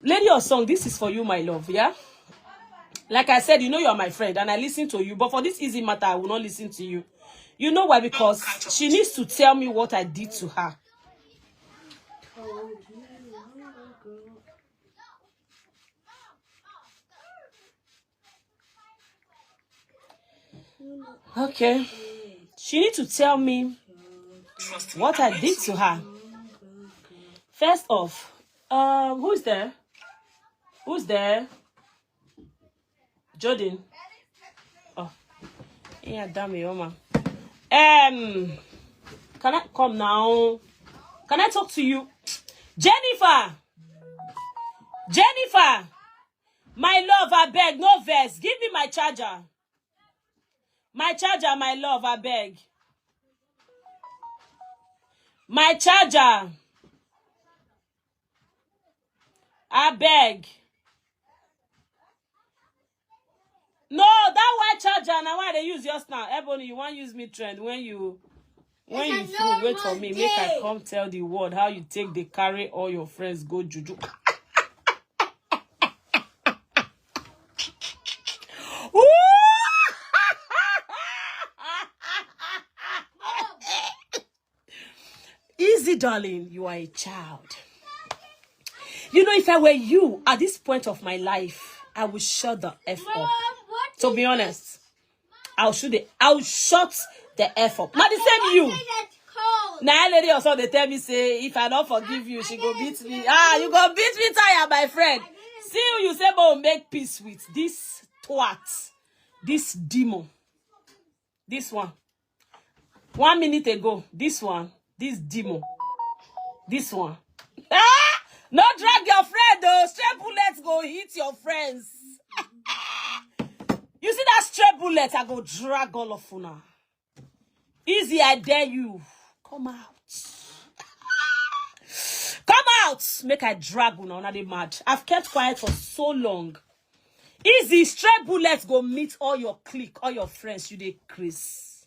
Lady or song, this is for you, my love, yeah? Like I said, you know you're my friend, and I listen to you. But for this easy matter, I will not listen to you. You know why? Because she needs to tell me what I did to her. Okay. She needs to tell me what I did to her. First off, who's there? Who's there? Jordan. Oh, yeah, damn it, Oma. Can I come now? Can I talk to you? Jennifer! Jennifer! My love, I beg, no verse. Give me my charger. My charger, my love, I beg. My charger. I beg. No, that white charger, now why they use yours now? Ebony, you want to use me trend when you through, wait for me. Make I come tell the world how you take the carry all your friends go juju. Izzy, darling, you are a child. You know, if I were you at this point of my life, I would shut the F up. To be honest, I'll shut the F up. Not the same you. Now, lady also they tell me say if I don't forgive you, she go beat me. Ah, you go beat me tired, my friend. See you say, but make peace with this twat, this demon, this one. 1 minute ago, this one, this demon, this one. Ah, no drag your friend though. Stray bullets go hit your friends. You see that stray bullet? I go drag all of you now. Izzy, I dare you. Come out. Come out. Make I drag you now. Not they mad. I've kept quiet for so long. Izzy, stray bullets go meet all your clique, all your friends. You they Chris.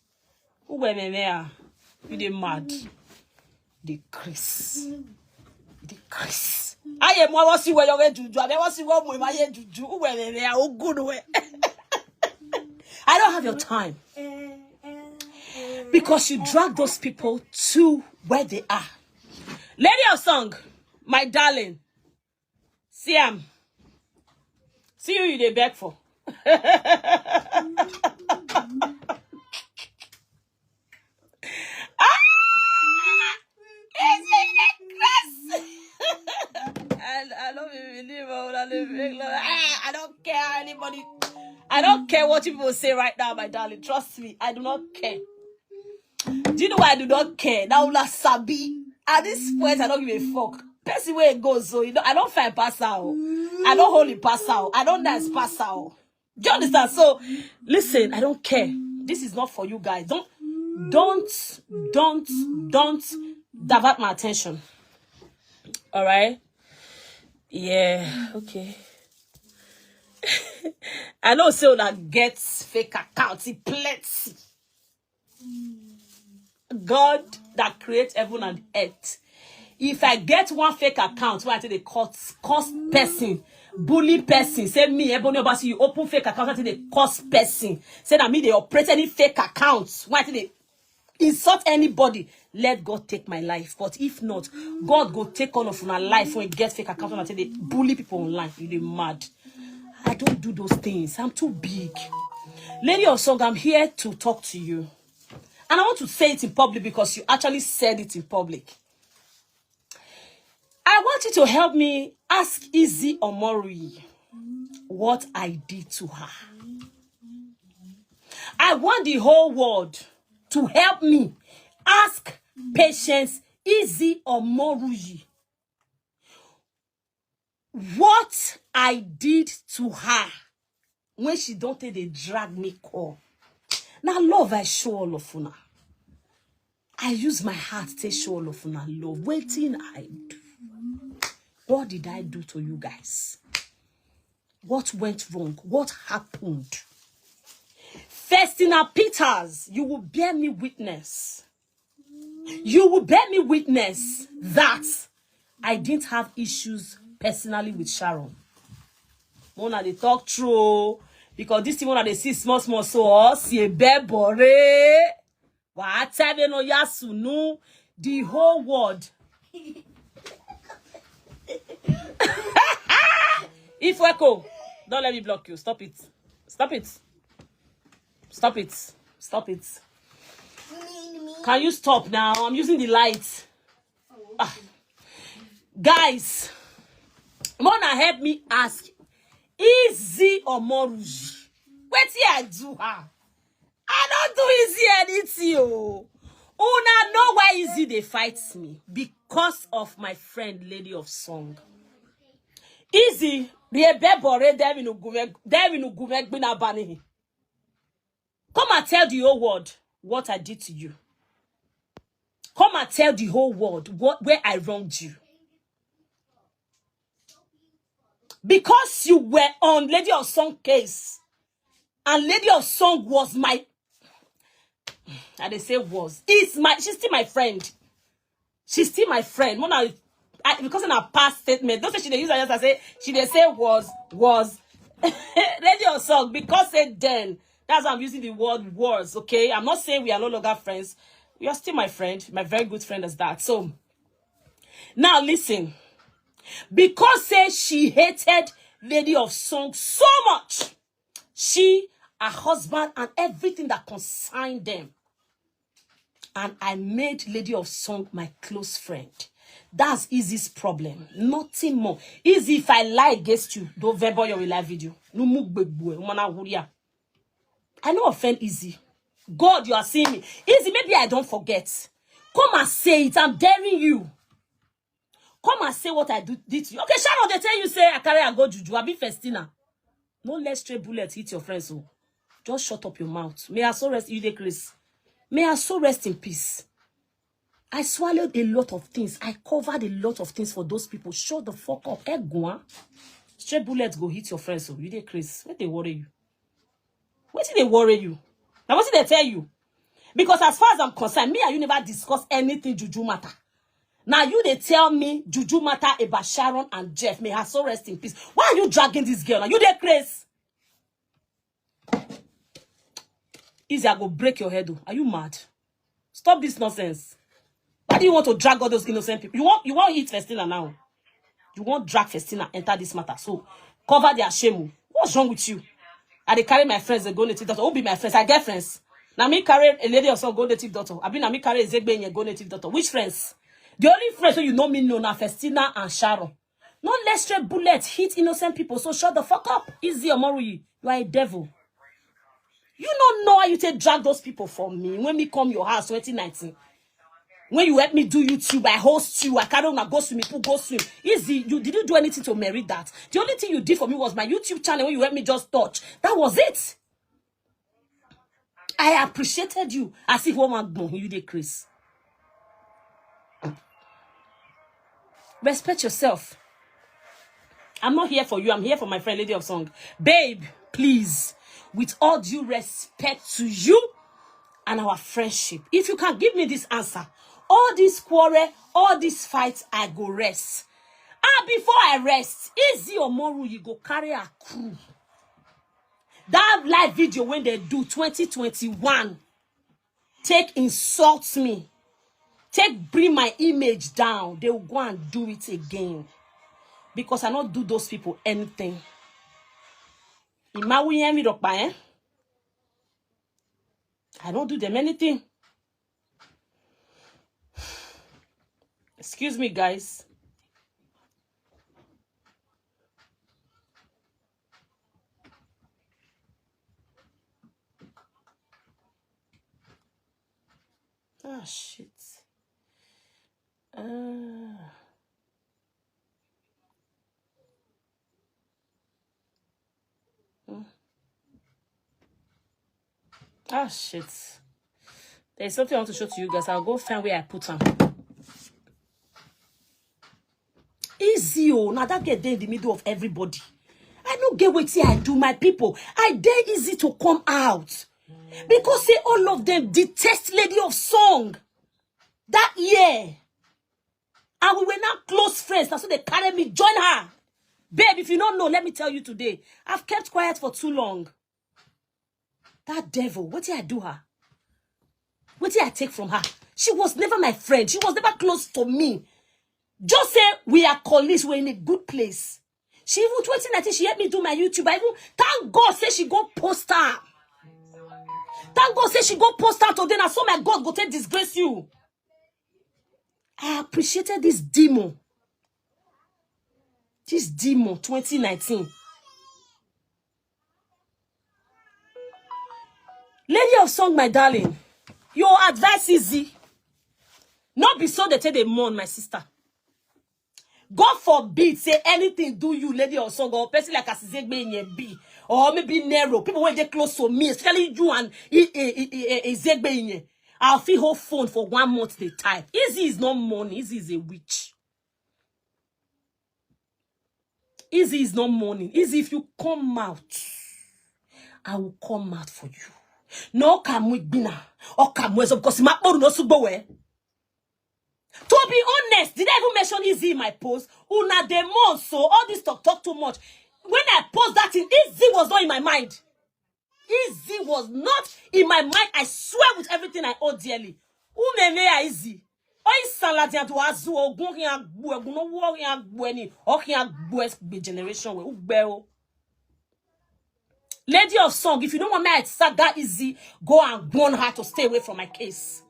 Who were me there? You they mad. The Chris. The Chris. I am what was you where you're juju. I was you what my juju. Who were me there? Oh good way. I don't have your time. Because you drag those people to where they are. Lady of song, my darling. See See who you they beg for. I love you, I don't care anybody. I don't care what people say right now, my darling. Trust me, I do not care. Do you know why I do not care? Now, la sabi. At this point, I don't give a fuck. Person where it goes, so you know, I don't find pass out. I don't hold it pass out. I don't dance pass out. Do you understand? So, listen, I don't care. This is not for you guys. Don't divert my attention. All right? Yeah, okay. I know so that gets fake accounts. He plenty. God that creates heaven and earth. If I get one fake account where I tell they cost person, bully person, say me, Ebony Obasi, you open fake account until they cost person. Say that me they operate any fake accounts. Why they insult anybody? Let God take my life. But if not, God go take all of my life when it gets fake account until they bully people online. You're mad. I don't do those things. I'm too big. Lady of song, I'm here to talk to you. And I want to say it in public because you actually said it in public. I want you to help me ask Izzy Omoruyi what I did to her. I want the whole world to help me ask Patience Izzy Omoruyi what I did to her when she don't take the drag me call. Now love I show all of una. I use my heart to show all of una love. Waiting I do. What did I do to you guys? What went wrong? What happened? Festina Peters, you will bear me witness. You will bear me witness that I didn't have issues personally with Sharon. Mona they talk true because this thing Mona they see small so see a bebore. What no yasunu the whole world. If Weko, don't let me block you. Stop it. Stop it. Stop it. Stop it. Can you stop now? I'm using the light. Guys, Mona help me ask Izzy or Omoruyi. What's here do her? I don't do Izzy anything. Oh. Una know why Izzy they fight me? Because of my friend Lady of Song. Izzy, come and tell the whole world what I did to you. Come and tell the whole world where I wronged you. Because you were on Lady of Song case. And Lady of Song was my... And they say was. She's still my friend. She's still my friend. Mona, because in her past statement, don't say she they use her just say she they say was Lady of Song because said then. That's why I'm using the word was. Okay, I'm not saying we are no longer friends. You are still my friend, my very good friend as that. So now listen, because say she hated Lady of Song so much, she, her husband, and everything that concerned them. And I made Lady of Song my close friend. That's Izzy's problem. Nothing more. Izzy, if I lie against you, don't verbal your live video. I know offend Izzy. God, you are seeing me. Izzy, maybe I don't forget. Come and say it. I'm daring you. Come and say what I did to you. Okay, Sharon, they tell you, say, I carry and go juju. I be festina. No let stray bullets hit your friends. So just shut up your mouth. May I so rest you, Chris. May I so rest in peace. I swallowed a lot of things. I covered a lot of things for those people. Shut the fuck up. Stray bullets go hit your friends. So you, Chris. What they worry you? What did they worry you? Now what did they tell you? Because as far as I'm concerned, me and you never discuss anything juju matter. Now you they tell me juju matter about Sharon and Jeff. May her so rest in peace. Why are you dragging this girl? Now you they crazy? Izzy, I go break your head. Are you mad? Stop this nonsense. Why do you want to drag all those innocent people? You want hit Festina now? You want drag Festina enter this matter? So cover their shame. What's wrong with you? I they carry my friends and go native daughter. Who be my friends? I get friends. Now me carry a Lady of Song go native daughter. I mean, now me carry a Zegbe and go native daughter. Which friends? The only friends who you know me know now Festina and Sharon. Not let stray bullets hit innocent people. So shut the fuck up. Izzy Omoruyi, you are a devil. You don't know how you take drag those people from me. When me come your house 2019. When you help me do YouTube, I host you. I carry on, I go swim, people go swim. Izzy, you didn't do anything to merit that. The only thing you did for me was my YouTube channel when you helped me just touch. That was it. I appreciated you. As if woman born you did, Chris. Respect yourself. I'm not here for you. I'm here for my friend Lady of Song. Babe, please, with all due respect to you and our friendship, if you can give me this answer, all this quarrel, all these fights, I go rest. And before I rest, Izzy Omoruyi go carry a crew. That live video when they do 2021, take insult me, take bring my image down, they will go and do it again. Because I don't do those people anything. I don't do them anything. Excuse me, guys. Ah, shit. Ah, shit. There's something I want to show to you guys. I'll go find where I put them. Easy, oh. Now that get there in the middle of everybody. I don't get what I do, my people. I dare Easy to come out. Because say all of them detest Lady of Song. That year. And we were not close friends. That's why they carried me, join her. Babe, if you don't know, let me tell you today. I've kept quiet for too long. That devil, what did I do her? What did I take from her? She was never my friend. She was never close to me. Just say we are colleagues. We're in a good place. She even 2019, she helped me do my YouTube. I even thank God say she go post her. Thank God say she go post her today. I saw my God go take disgrace you. I appreciated this demon. This demon 2019. Lady of song, my darling. Your advice is easy. Not be so they take the mourn, my sister. God forbid, say anything do you, lady of song, or person like Asizegbe in your B, or maybe narrow. People when they close to me, especially you and Izegbe in your. I'll feel whole phone for 1 month they type. Izzy is not money. Izzy is a witch. Izzy is not money. Izzy, if you come out, I will come out for you. No come with bina or come with because my own no subowe. To be honest, did I even mention Izzy in my post? Una demon, so all this talk too much. When I post that in, Izzy was not in my mind. Izzy was not in my mind. I swear with everything I hold dearly. Umene Izzy. Oi saladia to azu ogun kin agbu egun no wo kin agbu eni o kin agbu generation we ugbe. Lady of song, if you don't want me to start that Izzy, go and warn her to stay away from my case.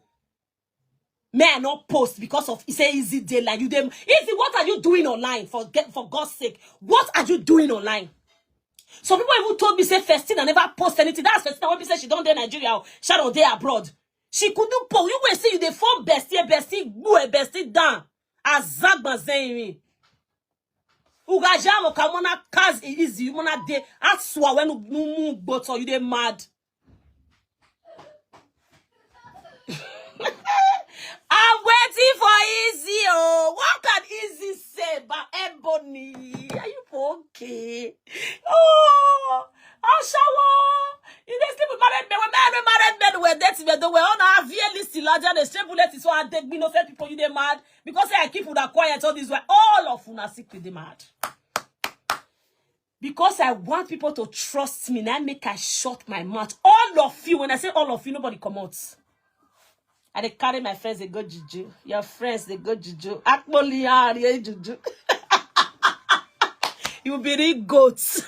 May I not post because of it's a Izzy daylight. You them Izzy, what are you doing online? For God's sake, what are you doing online? Some people even told me say Festina never post anything. That's Festina when people say she don't dare Nigeria or she don't dare abroad. She couldn't post. You will see you the form bestie down. Azagba zayimi. Ugajamo kamona kaz Izzy. You mona de aswa when you boto you de mad. I'm waiting for Izzy. Oh, what can Izzy say about Ebony? Are you okay? Oh, I'll shower. You dey sleep with married men. When married men were dating, they were on our VA list. The straight bullet is so I take me no say people you dey mad because I keep with that quiet all this way. All of una secret they mad. Because I want people to trust me, now make I shut my mouth. All of you, when I say all of you, nobody come out. I dey carry my friends, they go juju. Your friends, they go juju. Akboli juju. You be the goats.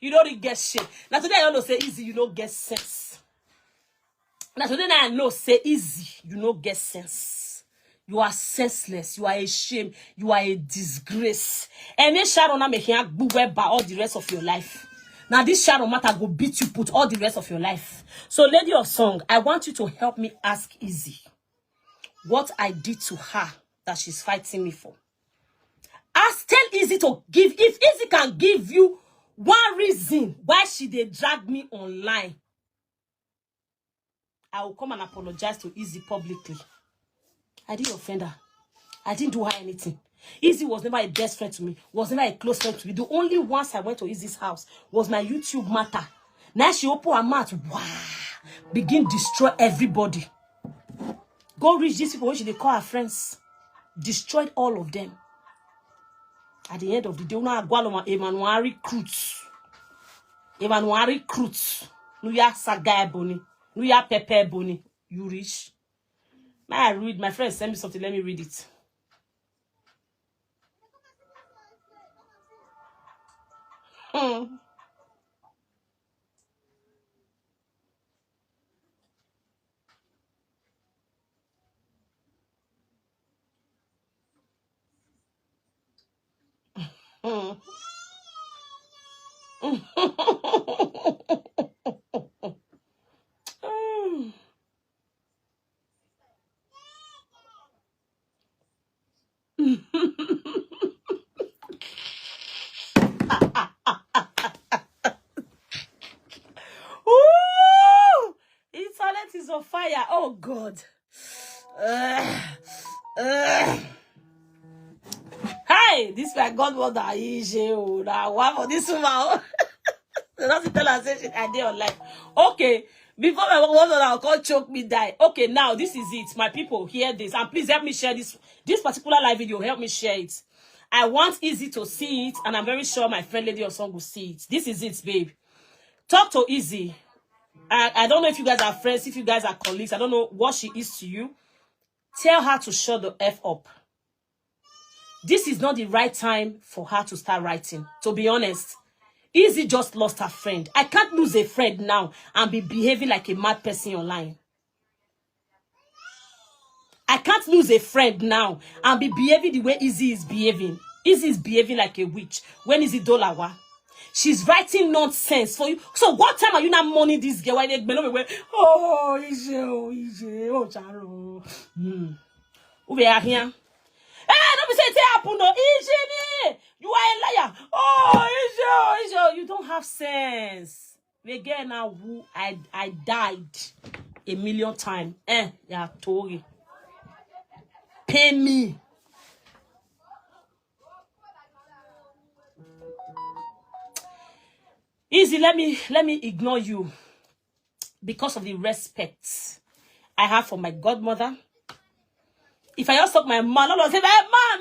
You don't get shit. Now today I don't say Izzy, you don't get sense. Now today I know say Izzy, you don't get sense. You are senseless. You are a shame. You are a disgrace. And then Sharon na make you by all the rest of your life. Now this shadow matter go beat you put all the rest of your life. So lady of song, I want you to help me ask Izzy what I did to her that she's fighting me for. Ask, tell Izzy to give, if Izzy can give you one reason why she did drag me online, I will come and apologize to Izzy publicly. I didn't offend her. I didn't do her anything. Izzy was never a best friend to me, was never a close friend to me. The only once I went to Izzy's house was my YouTube matter. Now she opened her mouth, wow, begin destroy everybody. Go reach these people, which they call her friends. Destroyed all of them. At the end of the day, una agwaloma Emmanuel recruits. Emmanuel recruits. Nuya saga Ebony. Nuya Pepe Ebony. You reach. May I read? My friend sent me something. Let me read it. Internet is on fire. Oh God. Hi, this is my godmother. One for this woman. They don't tell her say I did online. Okay. Before my godmother will call choke me die. Okay, now this is it. My people, hear this. And please help me share this particular live video. Help me share it. I want Izzy to see it, and I'm very sure my friend Lady Osong will see it. This is it, babe. Talk to Izzy. I don't know if you guys are friends, if you guys are colleagues. I don't know what she is to you. Tell her to shut the F up. This is not the right time for her to start writing. To be honest, Izzy just lost her friend. I can't lose a friend now and be behaving like a mad person online. I can't lose a friend now and be behaving the way Izzy is behaving. Izzy is behaving like a witch. When Izzy Dolawa? She's writing nonsense for you. So what time are you not mourning this girl? Why they oh, Izzy, oh, Charo. We are here. Hey, don't be saying it happen, no. Izzy, you are a liar. Oh, Izzy, you don't have sense. Again, now who I died a million times. Yeah, Tori. Pay me. Izzy, let me ignore you because of the respect I have for my godmother. If I just talk my mom, I will say my mom.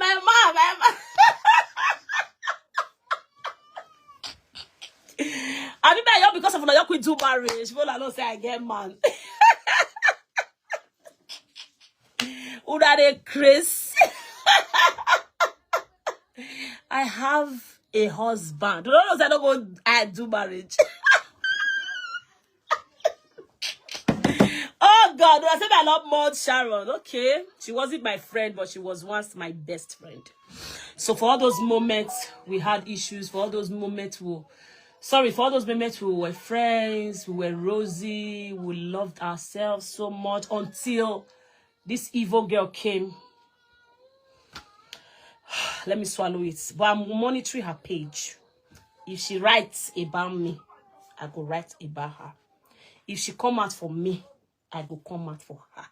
I mean, because of the we do marriage, people don't say I get man. Who that a Chris? I have a husband. Don't know I don't go. I do marriage. Oh God, I said I love Maud Sharon. Okay, she wasn't my friend, but she was once my best friend. So for all those moments we had issues, for all those moments we were friends, we were rosy, we loved ourselves so much until this evil girl came. Let me swallow it. But I'm monitoring her page. If she writes about me, I go write about her. If she come out for me, I go come out for her.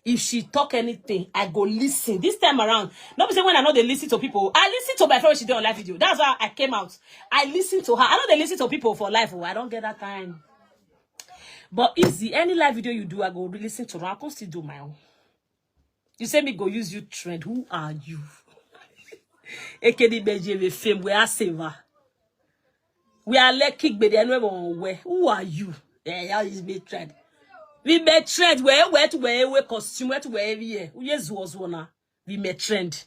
If she talk anything, I go listen. This time around, nobody say when I know they listen to people. I listen to my friend when she did on live video. That's why I came out. I listen to her. I know they listen to people for life. Oh, I don't get that time. But Izzy, any live video you do, I go listen to her. I can still do my own. You say me go use you trend. Who are you? AKD fame. We are saver. We are let kick but anyway. Who are you? Yeah, is me trend. We may trend where to costume where to wear every year. Yes, was one. We may trend.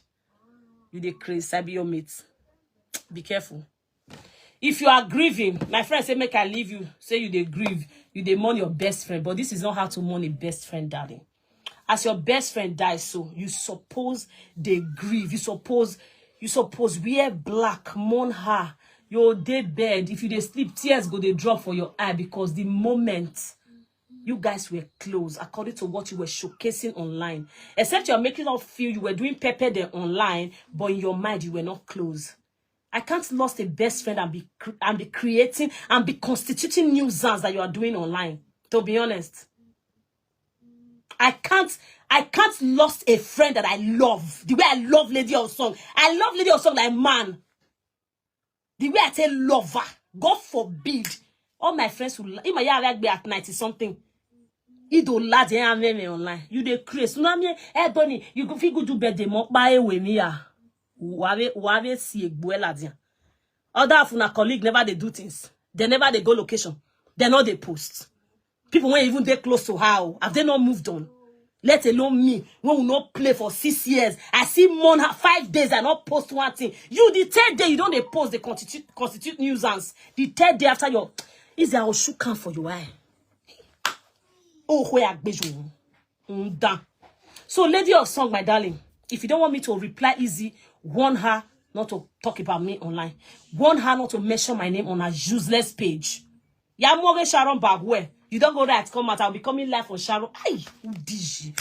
You the crazy, sabi your mates. Be careful. If you are grieving, my friend say make I leave you. Say you they grieve, you they mourn your best friend. But this is not how to mourn a best friend, darling. As your best friend dies, so you suppose they grieve. You suppose wear black, mourn her. Your day bed. If you they sleep, tears go they drop for your eye because the moment you guys were close according to what you were showcasing online. Except you're making us feel you were doing pepper there online, but in your mind you were not close. I can't lose a best friend and be creating and be constituting nuisance that you are doing online. To be honest, I can't lose a friend that I love the way I love Lady Osong. I love Lady Osong like man. The way I tell lover, God forbid, all my friends will. If my like be at 90 something. You do lad me online. You the Chris. No me Ebony. You go feel good do birthday mo buy with me ya. Wave see a buela dia. Other of una colleague never they do things. They never they go location. They know they post. People when even they close to how have they not moved on? Let alone me. When we not play for 6 years. I see more 5 days I not post one thing. You the third day you don't they post the constitute nuisance. The third day after your is there a shoe can for your eye. Oh, where done. So, Lady of Song, my darling, if you don't want me to reply easy, warn her not to talk about me online. Warn her not to mention my name on her useless page. Yamoge Sharon Bagwe. You don't go there to come out. I'll be coming live for Sharon. Ay, Udiji.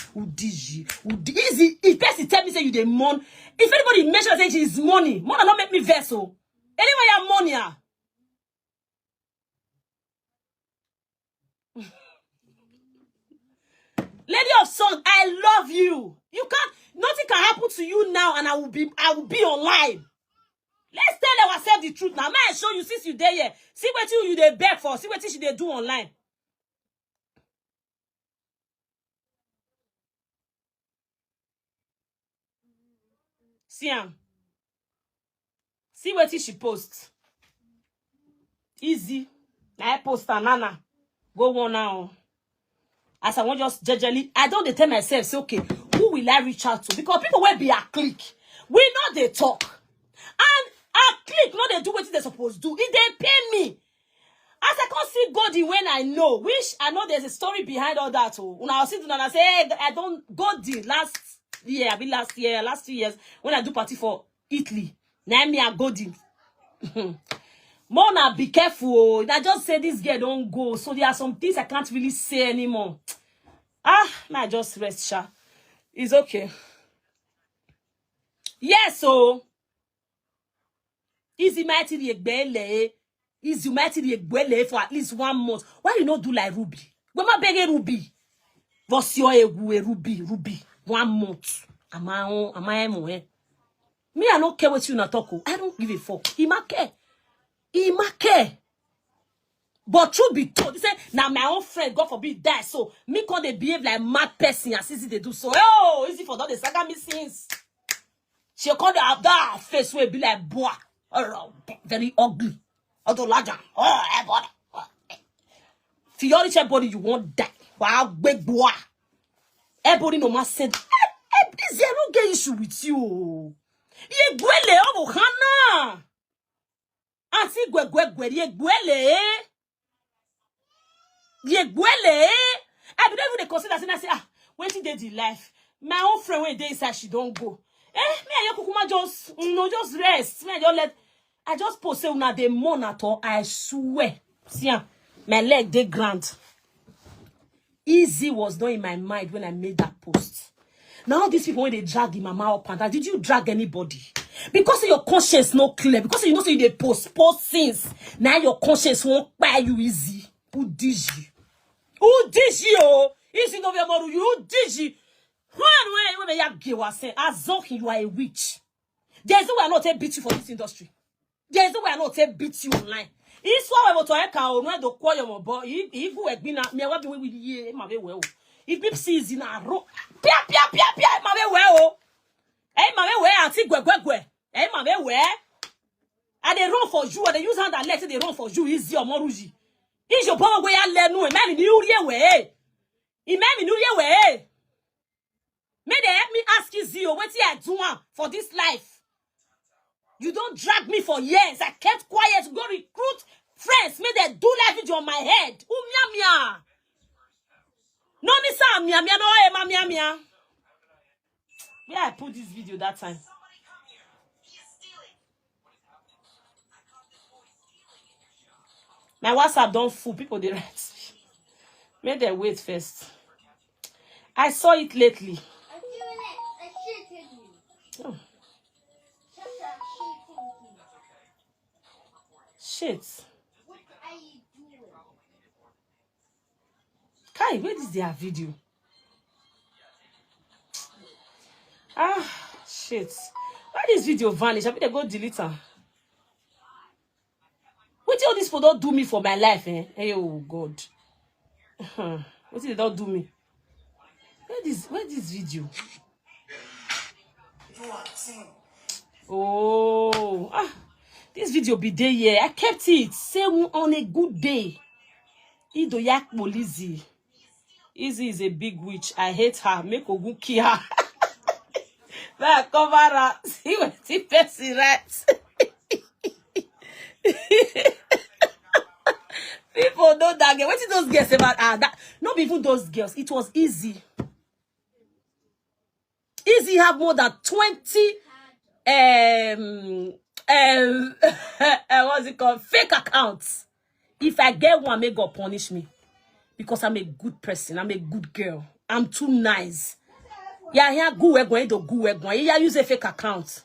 Easy. If person tell me say you the mon. If anybody mention say it's money, money not make me vessel. Anyway, your money. Lady of Song, I love you. You can't, nothing can happen to you now, and I will be online. Let's tell ourselves the truth now. May I show you since you there here. See what you they beg for. See what you they do online. See am. See what she posts. Easy. I post nana. Go on now. As I want just judgely, I don't tell myself, say, okay, who will I reach out to? Because people will be a click. We know they talk. And a click, no, they do what they're supposed to do. If they pay me. As I can't see God when I know, which I know there's a story behind all that. When I was sitting and I say, hey, I don't God did last year, last 2 years, when I do party for Italy. Now me I go did. Mona, be careful. I just say this girl don't go. So there are some things I can't really say anymore. I just rest, Sha. It's okay. Yes, so Izzy mighty the Egbele. Izzy mighty the Egbele for at least 1 month. Why you not do like Ruby? When my beg Ruby? What's your Ruby? 1 month. Am I Me, I don't care what you not talk. I don't give a fuck. He might care. But truth be told, he said, now my own friend, God forbid, die. So me can they behave like mad person as easy they do so. Oh, easy for that they saga me since. She called have that face will be like boy. Very ugly. Although larger. Body. Theology body you won't die. Wow, big boy. Everybody no más said, Izzy, I don't get issue with you. Ye gwele obo hana. Anti gwegwegwe ye gwele. Ye gwele. I don't even consider and say, when she did the life, my own friend when they say she don't go. Me and your kukuma just rest. Me I just post say una the monitor. I swear. See, my leg they grant. Izzy was not in my mind when I made that post. Now these people when they drag him mama up and down, did you drag anybody? Because your conscience not clear. Because you know say they post since. Now your conscience won't buy you Izzy. Who did you? Who did you? Izzy no Omoruyi. Who did you? When you are saying, you are a witch. There's no way I not take beat you for this industry. There's no way I not take beat you online. It's why I want to echo when the choir more boy. If we have been me, I want to be with you. My way well. If people see in a row, pia. My way well. Hey, my way well. I think gwe. Hey, my way well. And they run for you. And they use hand and let they run for you. Izzy Omoruyi. Is your power way I learn no. Man, new year way. New year way. May they help me ask you, what you doing for this life? You don't drag me for years. I kept quiet to go recruit friends. May they do live video on my head. Mia. No, mia, no, mia. Yeah, I put this video that time. My WhatsApp don't fool. People they write. May they wait first. I saw it lately. Oh. Shit. What are you doing? Kai, where is their video? Shit. Why this video vanish? I mean, they go delete her. What all this for don't do me for my life, eh? Hey, oh God. What did they don't do me? Where this video? Oh, this video be there, yeah. I kept it. Say on a good day. Ido yak Izzy. Izzy is a big witch. I hate her. Make Ogun kill her. That cover her. See what the person writes. People know that girl. What did those girls about? That not even those girls. It was Izzy. Izzy have more than 20 what's it called? Fake accounts. If I get one, may God punish me. Because I'm a good person. I'm a good girl. I'm too nice. Yeah, here good going to good going. Yeah, use a fake account.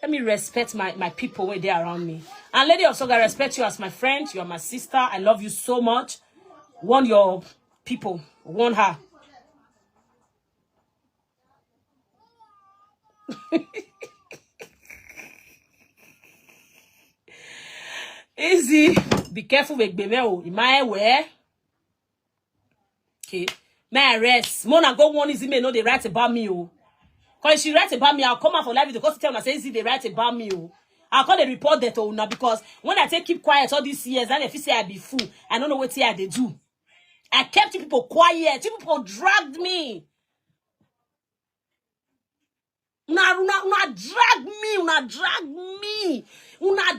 Let me respect my people when they're around me. And Lady of Soga, I respect you as my friend. You are my sister. I love you so much. Warn your people. Warn her. Izzy, be careful with Bemeo. In my way. Okay. May I rest? Mona go one Izzy may know they write about me. Because she write about me, I'll come out for live because tell me say Izzy they write about me. I call the report that now because when I take keep quiet all these years, and if you say I be fool, I don't know what here they do. I kept people quiet. People dragged me. Una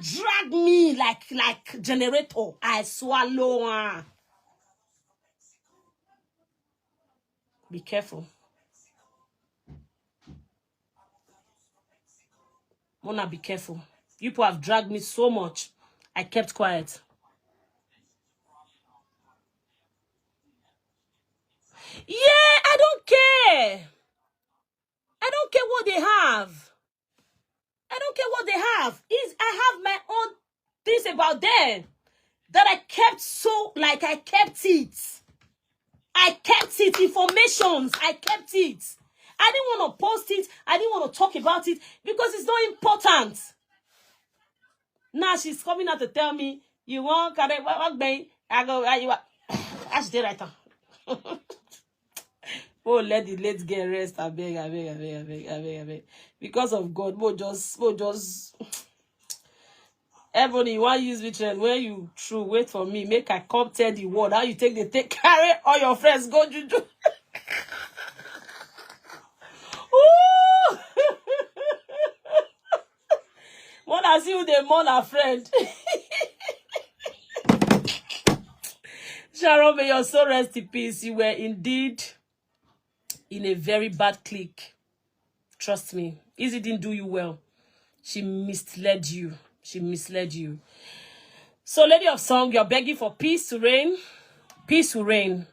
drag me like generator. I swallow. Be careful. Mona, be careful. You people have dragged me so much. I kept quiet. Yeah, I don't care. I don't care what they have. I don't care what they have. I have my own things about them that I kept so, like I kept it. I kept it. Informations. I kept it. I didn't want to post it. I didn't want to talk about it because it's not important. Now she's coming out to tell me, you want correct what I go, you are. I should right now. Oh, let the late get rest. I beg. Because of God, we'll just. Ebony, you want use which end? When you true, wait for me. Make I come tell the word. How you take carry all your friends go juju. Ooh. When I see you, they mourn a friend. Sharon, may your soul rest in peace. You were indeed in a very bad clique. Trust me. Izzy didn't do you well. She misled you. So, Lady of Song, you're begging for peace to reign. Peace will reign.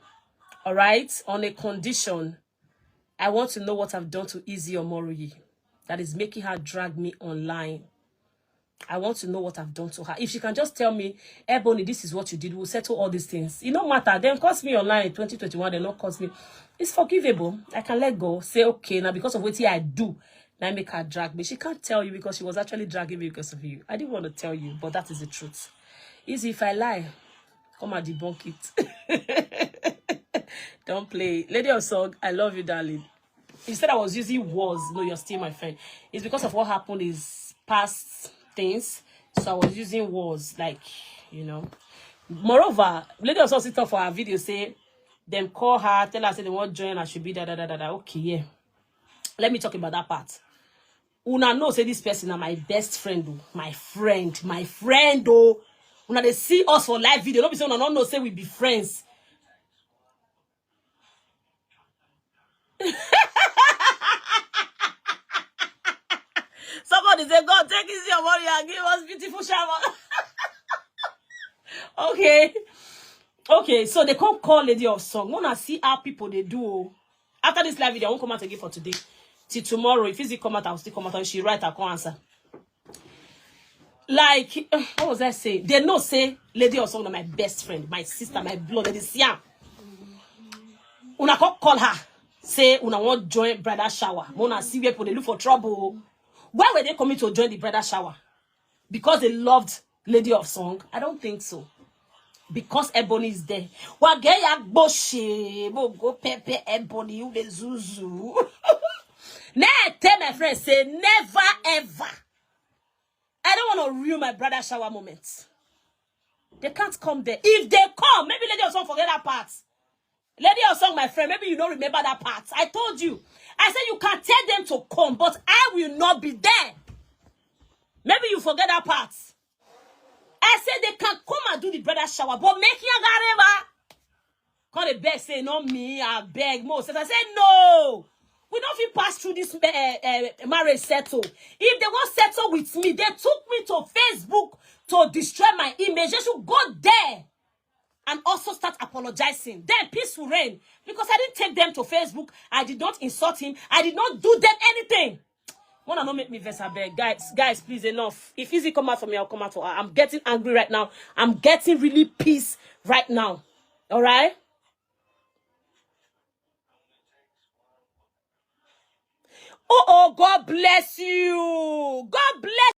All right? On a condition. I want to know what I've done to Izzy Omoruyi that is making her drag me online. I want to know what I've done to her. If she can just tell me, Ebony, this is what you did, we'll settle all these things. It don't matter. Then cost me online in 2021, they not cost me. It's forgivable. I can let go. Say, okay, now because of what I do, now I make her drag me. She can't tell you because she was actually dragging me because of you. I didn't want to tell you, but that is the truth. Easy, if I lie, come and debunk it. Don't play. Lady of Song, I love you, darling. You said I was using words. No, you're still my friend. It's because of what happened is past things. So I was using words like, you know. Moreover, Lady of Song sit up for her video, say, them call her, tell her, say they want to join, I should be da. Okay, yeah. Let me talk about that part. Una know, say this person is my best friend, oh. My friend, oh. Una they see us for live video. Don't be saying una don't know, say we be friends. Somebody say, God, take easy your money and give us beautiful shower. Okay, so they can't call Lady of Song. Wanna see how people they do. After this live video, I won't come out again for today. Till tomorrow. If Izzy come out, I'll still come out. And she write, I can't answer. Like, what was I saying? They know say Lady of Song is my best friend, my sister, my blood. They see her. Una can't call her. Say, una want join bridal shower. Wanna see where people they look for trouble. Why were they coming to join the bridal shower? Because they loved Lady of Song? I don't think so. Because Ebony is there. Wageya boshe, go pepe Ebony, you the zuzu. Now tell my friends, say never ever. I don't want to ruin my brother shower moments. They can't come there. If they come, maybe Lady of Song forget that part. Lady of Song, my friend, maybe you don't remember that part. I told you. I said you can tell them to come, but I will not be there. Maybe you forget that part. I said they can come and do the brother shower, but make you gareba. Call the beg, say, not me, I beg most. I said, no. We don't feel pass through this marriage settle. If they want settle with me, they took me to Facebook to destroy my image. They should go there and also start apologizing. Then peace will reign. Because I didn't take them to Facebook. I did not insult him. I did not do them anything. Wanna not make me vex her beg. Guys, please, enough. If Izzy come out for me, I'll come out for her. I'm getting angry right now. I'm getting really pissed right now. All right? Oh, God bless you. God bless